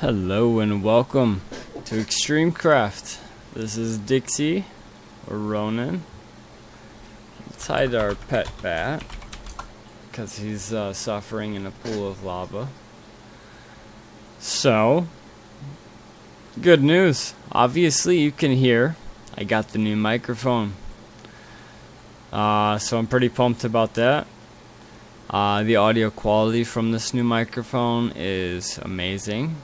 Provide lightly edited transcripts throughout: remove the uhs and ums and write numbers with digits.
Hello and welcome to Extremecraft. This is Dixie, or Ronan. Let's hide our pet bat, because he's suffering in a pool of lava. So, good news. Obviously you can hear. I got the new microphone. So I'm pretty pumped about that. The audio quality from this new microphone is amazing.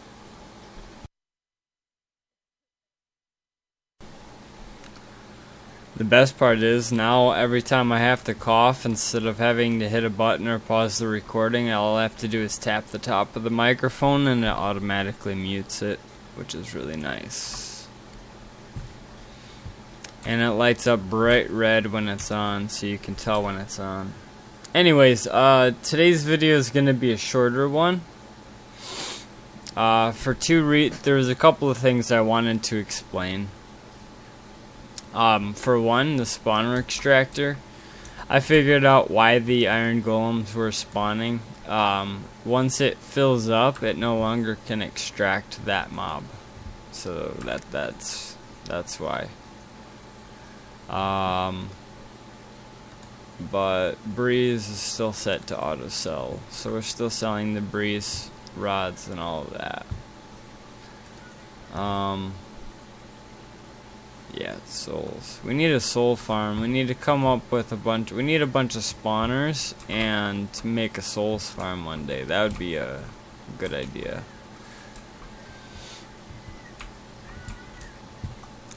The best part is, now every time I have to cough, instead of having to hit a button or pause the recording, all I have to do is tap the top of the microphone and it automatically mutes it, which is really nice. And it lights up bright red when it's on, so you can tell when it's on. Anyways, today's video is going to be a shorter one. There's a couple of things I wanted to explain. For one, the spawner extractor. I figured out why the iron golems were spawning. Once it fills up, it no longer can extract that mob. So that's why. But Breeze is still set to auto sell, so we're still selling the Breeze rods and all of that. Yeah, souls. We need a soul farm. We need to come up with we need a bunch of spawners and make a souls farm one day. That would be a good idea.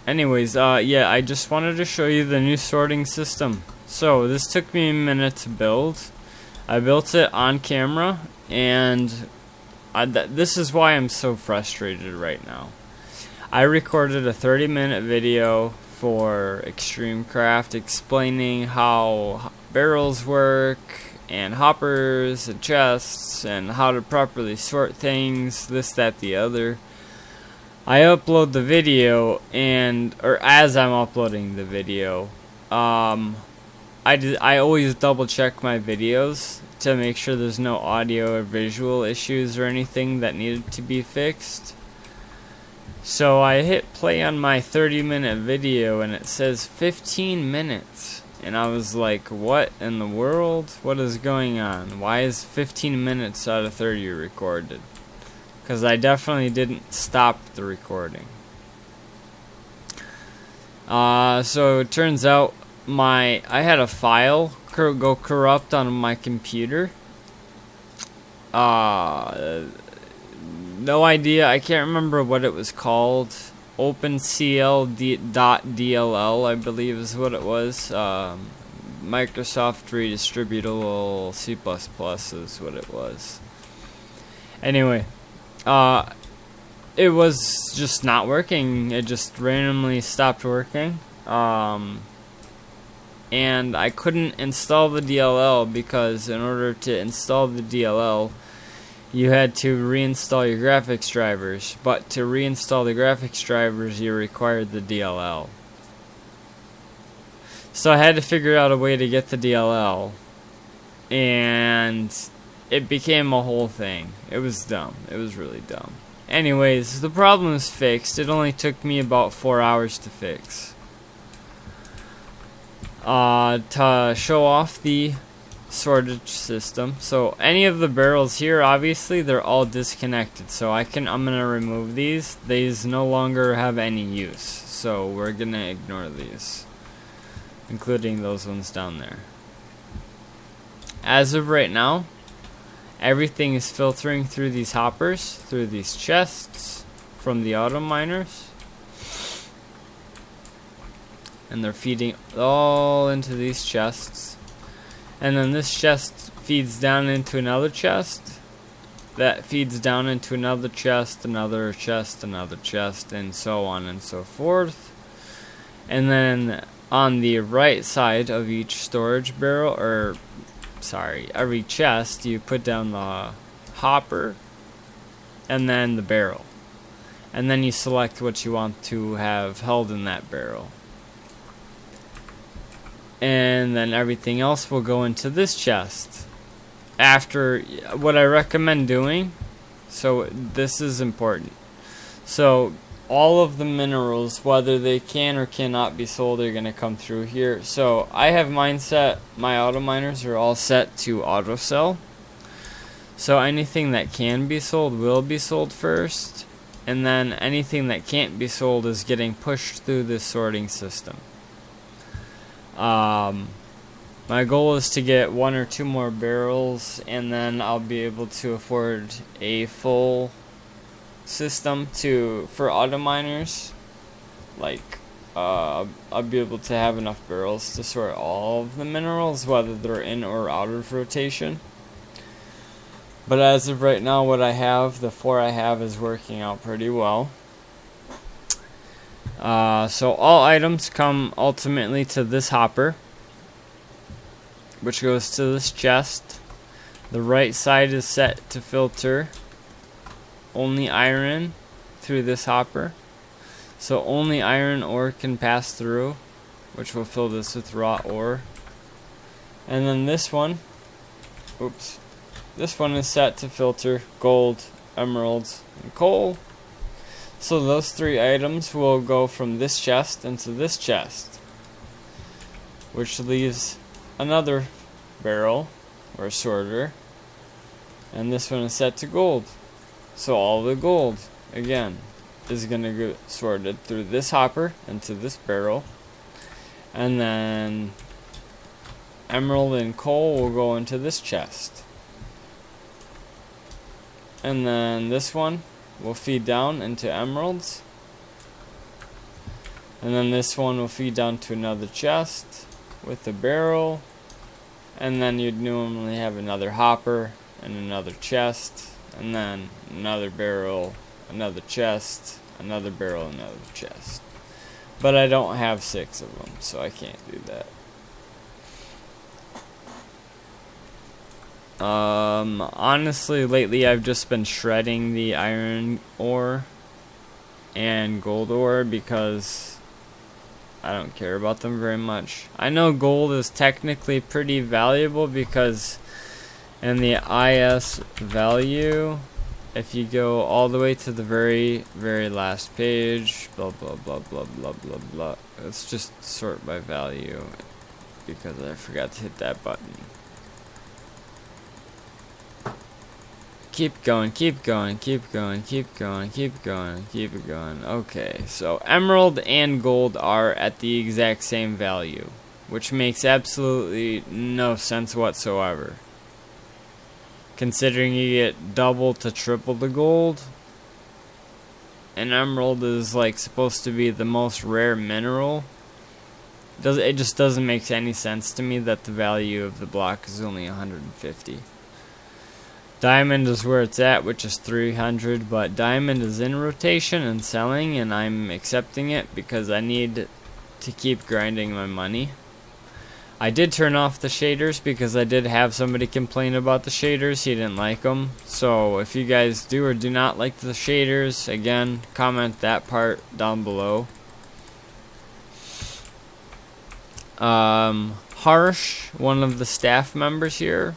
Anyways, yeah, I just wanted to show you the new sorting system. So, this took me a minute to build. I built it on camera, and this is why I'm so frustrated right now. I recorded a 30-minute video for Extremecraft explaining how barrels work, and hoppers, and chests, and how to properly sort things, this, that, the other. I upload the video, or as I'm uploading the video, I always double check my videos to make sure there's no audio or visual issues or anything that needed to be fixed. So I hit play on my 30-minute video and it says 15 minutes. And I was like, what in the world? What is going on? Why is 15 minutes out of 30 recorded? Because I definitely didn't stop the recording. So it turns out I had a file go corrupt on my computer. No idea. I can't remember what it was called. OpenCL.dll, I believe is what it was. Microsoft Redistributable C++ is what it was. Anyway, it was just not working. It just randomly stopped working. And I couldn't install the DLL because in order to install the DLL, you had to reinstall your graphics drivers, but to reinstall the graphics drivers, you required the DLL. So I had to figure out a way to get the DLL, and it became a whole thing. It was dumb. It was really dumb. Anyways, the problem is fixed. It only took me about 4 hours to fix. To show off the sortage system. So any of the barrels here, obviously they're all disconnected, so I'm gonna remove these. These no longer have any use, so we're gonna ignore these, including those ones down there. As of right now, everything is filtering through these hoppers, through these chests from the auto miners, and they're feeding all into these chests. And then this chest feeds down into another chest. That feeds down into another chest, another chest, another chest, and so on and so forth. And then on the right side of each storage barrel, every chest, you put down the hopper and then the barrel. And then you select what you want to have held in that barrel. And then everything else will go into this chest. After, what I recommend doing, So this is important. So all of the minerals, whether they can or cannot be sold, are going to come through here. So I have mine set, my auto miners are all set to auto sell. So anything that can be sold will be sold first, and then anything that can't be sold is getting pushed through this sorting system. My goal is to get 1 or 2 more barrels, and then I'll be able to afford a full system for auto miners. Like I'll be able to have enough barrels to sort all of the minerals, whether they're in or out of rotation. But as of right now, what I have, the 4 I have, is working out pretty well. So all items come ultimately to this hopper, which goes to this chest. The right side is set to filter only iron through this hopper. So only iron ore can pass through, which will fill this with raw ore. And then this one, this one is set to filter gold, emeralds, and coal. So those 3 items will go from this chest into this chest, which leaves another barrel or sorter, and this one is set to gold. So all the gold, again, is going to get sorted through this hopper into this barrel, and then emerald and coal will go into this chest. And then this one will feed down into emeralds, and then this one will feed down to another chest with a barrel, and then you'd normally have another hopper and another chest, and then another barrel, another chest, another barrel, another chest. But I don't have 6 of them, so I can't do that. Honestly, lately I've just been shredding the iron ore and gold ore because I don't care about them very much. I know gold is technically pretty valuable because in the IS value, if you go all the way to the very last page, blah blah blah blah blah blah blah, let's just sort by value because I forgot to hit that button. Keep going, keep going, keep going, keep going, keep going, keep it going. Okay, so emerald and gold are at the exact same value, which makes absolutely no sense whatsoever. Considering you get double to triple the gold, and emerald is like supposed to be the most rare mineral. It just doesn't make any sense to me that the value of the block is only 150. Diamond is where it's at, which is 300, but diamond is in rotation and selling, and I'm accepting it because I need to keep grinding my money. I did turn off the shaders because I did have somebody complain about the shaders. He didn't like them. So if you guys do or do not like the shaders, again, comment that part down below. Harsh, one of the staff members here,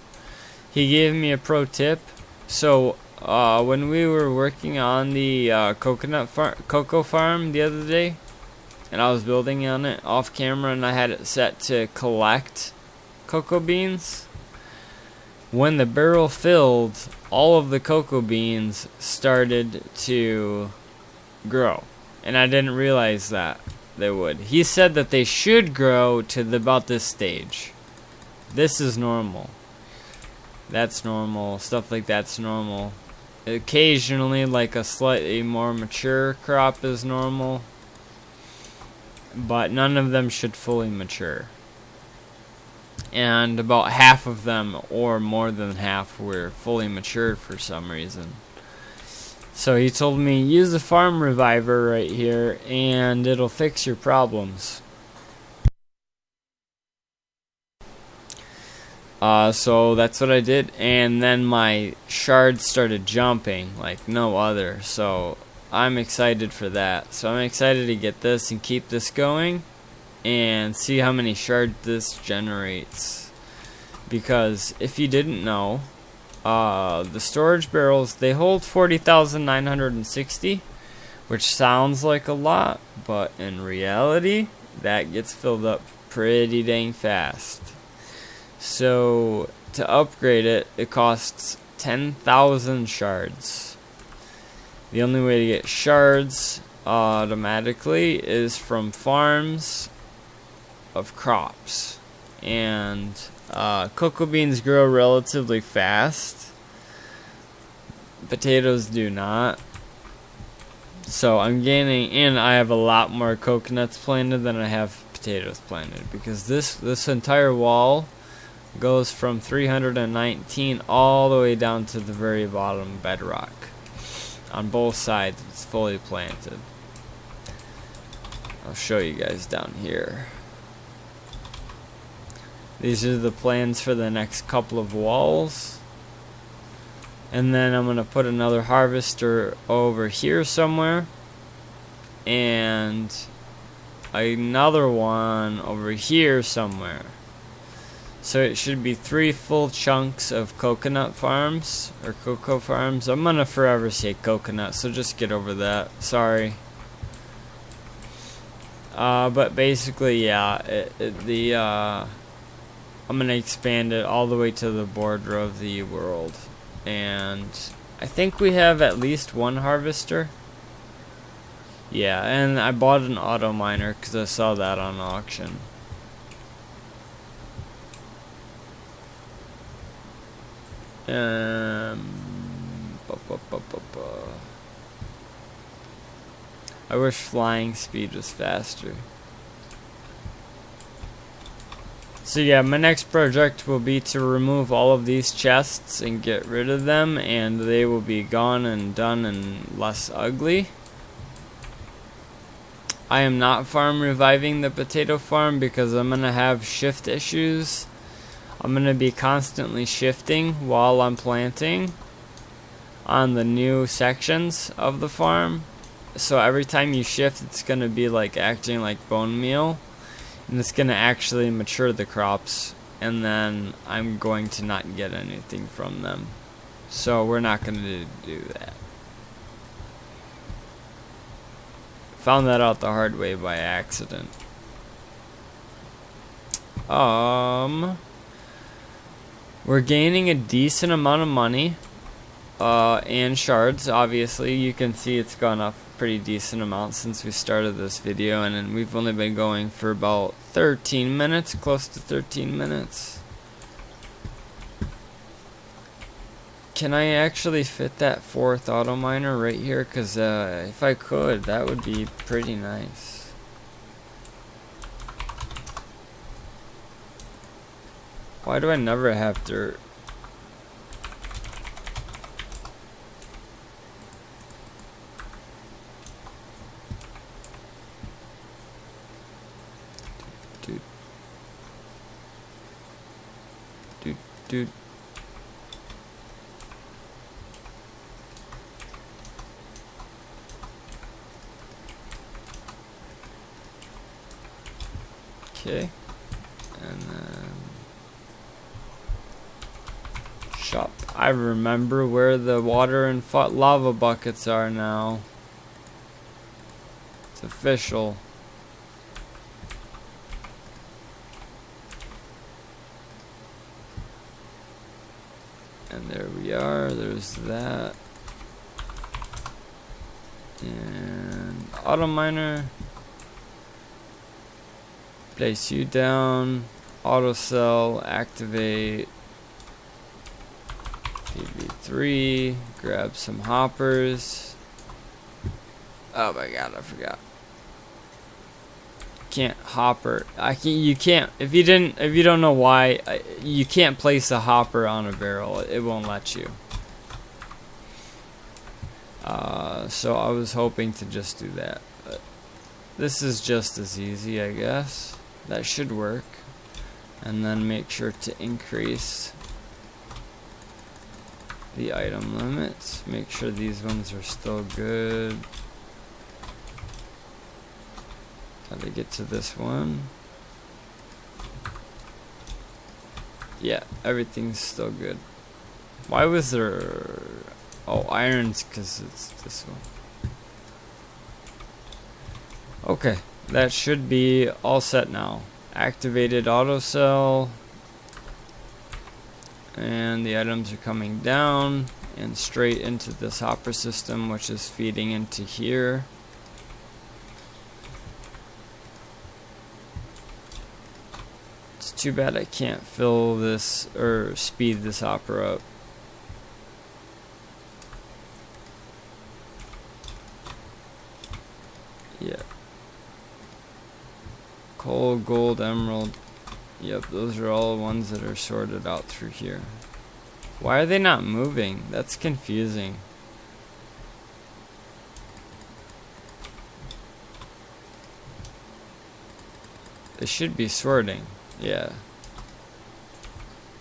he gave me a pro tip. So when we were working on the cocoa farm the other day, and I was building on it off camera, and I had it set to collect cocoa beans. When the barrel filled, all of the cocoa beans started to grow, and I didn't realize that they would. He said that they should grow to about this stage. This is normal. That's normal. Stuff like that's normal. Occasionally, like a slightly more mature crop is normal, but none of them should fully mature. And about half of them, or more than half, were fully matured for some reason. So he told me, use the farm reviver right here, and it'll fix your problems. So that's what I did, and then my shards started jumping like no other, so I'm excited for that. So I'm excited to get this and keep this going and see how many shards this generates. Because if you didn't know, the storage barrels, they hold 40,960, which sounds like a lot, but in reality, that gets filled up pretty dang fast. So to upgrade it, it costs 10,000 shards. The only way to get shards automatically is from farms of crops, and cocoa beans grow relatively fast. Potatoes do not. So I'm gaining, and I have a lot more coconuts planted than I have potatoes planted, because this entire wall goes from 319 all the way down to the very bottom bedrock. On both sides, it's fully planted. I'll show you guys down here. These are the plans for the next couple of walls. And then I'm going to put another harvester over here somewhere. And another one over here somewhere. So it should be 3 full chunks of coconut farms, or cocoa farms. I'm going to forever say coconut, so just get over that. Sorry. But basically, yeah, I'm going to expand it all the way to the border of the world. And I think we have at least one harvester. Yeah, and I bought an auto miner because I saw that on auction. I wish flying speed was faster. So yeah, my next project will be to remove all of these chests and get rid of them, and they will be gone and done and less ugly. I am not farm reviving the potato farm because I'm going to have shift issues. I'm going to be constantly shifting while I'm planting on the new sections of the farm. So every time you shift, it's going to be like acting like bone meal. And it's going to actually mature the crops. And then I'm going to not get anything from them. So we're not going to do that. Found that out the hard way by accident. We're gaining a decent amount of money. And shards, obviously. You can see it's gone up a pretty decent amount since we started this video. And then we've only been going for about 13 minutes. Close to 13 minutes. Can I actually fit that 4th auto miner right here? Because if I could, that would be pretty nice. Why do I never have dirt? Dude. Okay. And then shop. I remember where the water and lava buckets are now. It's official. And there we are, there's that. And auto miner. Place you down. Auto cell, activate. PV3, grab some hoppers. Oh my god, I forgot. Can't hopper. You can't, if you don't know why, you can't place a hopper on a barrel. It won't let you. So I was hoping to just do that, but this is just as easy, I guess. That should work. And then make sure to increase the item limits. Make sure these ones are still good. Gotta get to this one. Yeah, everything's still good. Why was there... Oh, irons, because it's this one. Okay, that should be all set now. Activated auto sell. And the items are coming down and straight into this hopper system, which is feeding into here. It's too bad I can't fill this or speed this hopper up. Yeah. Coal, gold, emerald. Yep, those are all the ones that are sorted out through here. Why are they not moving? That's confusing. They should be sorting. Yeah.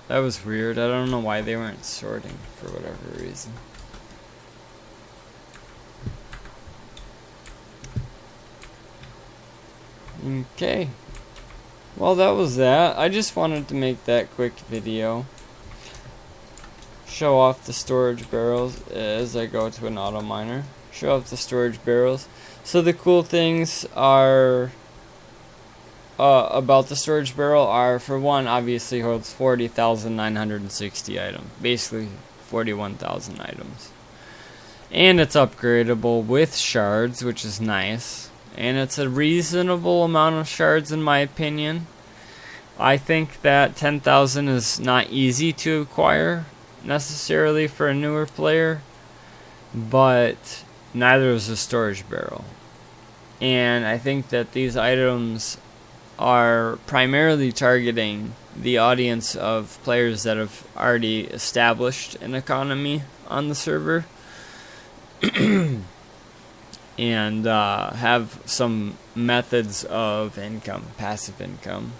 That was weird. I don't know why they weren't sorting for whatever reason. Okay. Well, that was that. I just wanted to make that quick video. Show off the storage barrels as I go to an auto miner. Show off the storage barrels. So the cool things are about the storage barrel are, for one, obviously holds 40,960 items. Basically 41,000 items. And it's upgradable with shards, which is nice. And it's a reasonable amount of shards in my opinion. I think that 10,000 is not easy to acquire necessarily for a newer player, but neither is a storage barrel. And I think that these items are primarily targeting the audience of players that have already established an economy on the server and have some methods of income, passive income,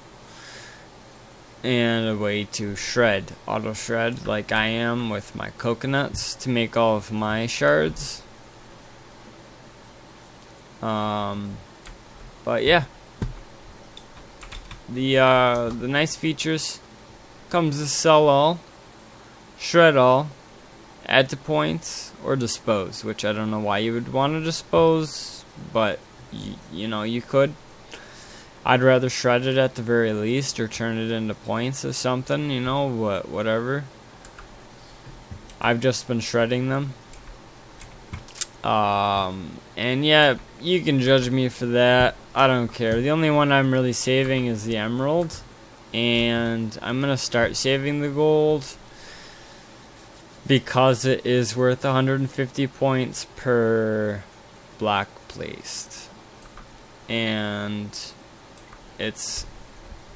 and a way to shred, auto shred, like I am with my coconuts to make all of my shards. But yeah, the nice features comes to sell all, shred all, add to points, or dispose, which I don't know why you would want to dispose, but you know, you could. I'd rather shred it at the very least, or turn it into points or something, you know, whatever. I've just been shredding them. And yeah, you can judge me for that. I don't care. The only one I'm really saving is the emerald. And I'm going to start saving the gold because it is worth 150 points per block placed. And it's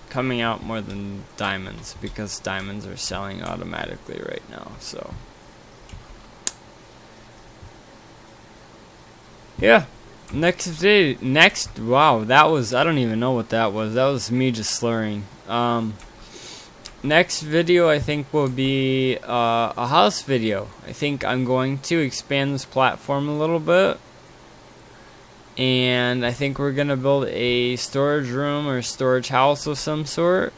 coming out more than diamonds because diamonds are selling automatically right now. So yeah, wow, that was, I don't even know what that was me just slurring. Next video I think will be a house video. I think I'm going to expand this platform a little bit, and I think we're gonna build a storage room or storage house of some sort,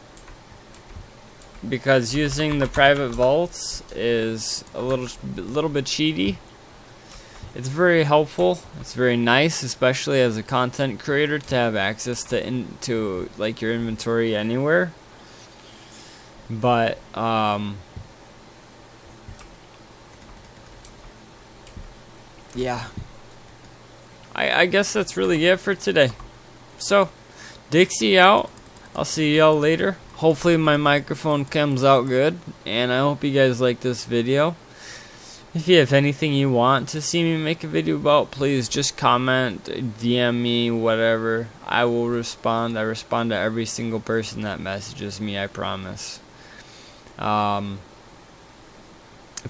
because using the private vaults is a little bit cheaty. It's very helpful. It's very nice, especially as a content creator, to have access to like your inventory anywhere. But yeah, I guess that's really it for today. So, Dixie out. I'll see y'all later. Hopefully my microphone comes out good, and I hope you guys like this video. If you have anything you want to see me make a video about, please just comment, DM me, whatever. I will respond. I respond to every single person that messages me, I promise. If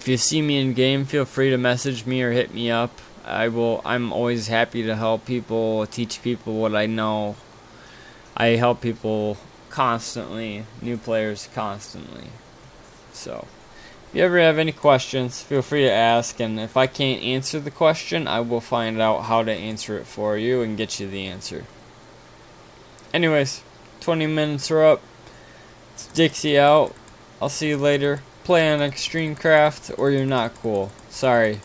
you see me in game, feel free to message me or hit me up. I'm always happy to help people, teach people what I know. I help people constantly, new players constantly. So, if you ever have any questions, feel free to ask, and if I can't answer the question, I will find out how to answer it for you and get you the answer. Anyways, 20 minutes are up. It's Dixie out. I'll see you later. play on Extremecraft or you're not cool. Sorry.